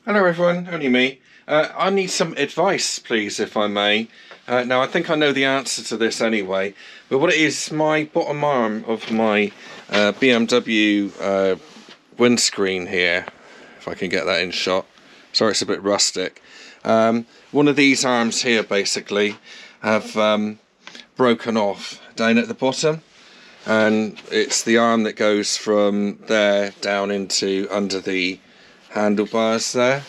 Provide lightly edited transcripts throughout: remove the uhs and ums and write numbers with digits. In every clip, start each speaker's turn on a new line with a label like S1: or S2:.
S1: Hello everyone, only me. I need some advice please, if I may. Now I think I know the answer to this anyway, but what it is, my bottom arm of my BMW windscreen here, if I can get that in shot. Sorry, it's a bit rustic. One of these arms here basically have broken off down at the bottom, and it's the arm that goes from there down into under the handlebars there,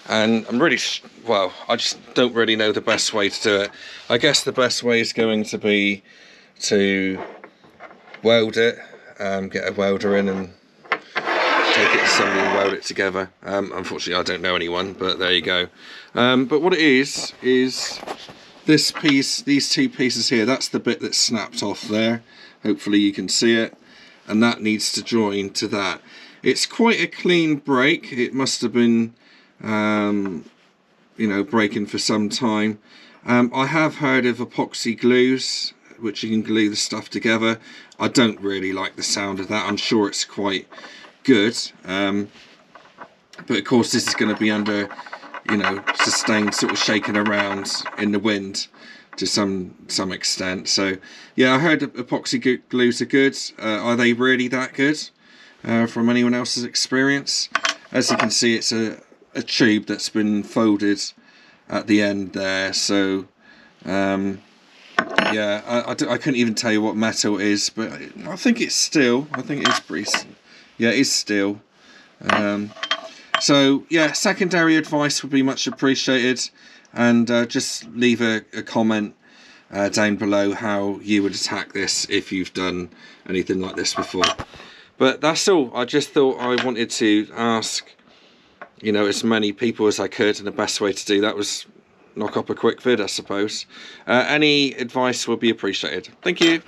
S1: and I'm really well, I just don't really know the best way to do it. I guess the best way is going to be to weld it, get a welder in and take it to somebody and weld it together. Unfortunately I don't know anyone, but there you go. But what it is this piece, these two pieces here, that's the bit that's snapped off there. Hopefully you can see it, and that needs to join to that. It's quite a clean break. It must have been you know, breaking for some time. I have heard of epoxy glues, which you can glue the stuff together. I don't really like the sound of that. I'm sure it's quite good, but of course this is going to be under, you know, sustained sort of shaking around in the wind to some extent. So yeah, I heard epoxy glues are good. Are they really that good from anyone else's experience? As you can see, it's a tube that's been folded at the end there, so yeah, I couldn't even tell you what metal it is, but I think it's steel. I think it's pretty, yeah, it is steel. So yeah, secondary advice would be much appreciated, and just leave a comment down below how you would attack this if you've done anything like this before. But that's all. I just thought I wanted to ask, you know, as many people as I could, and the best way to do that was knock up a quick vid, I suppose. Any advice would be appreciated. Thank you.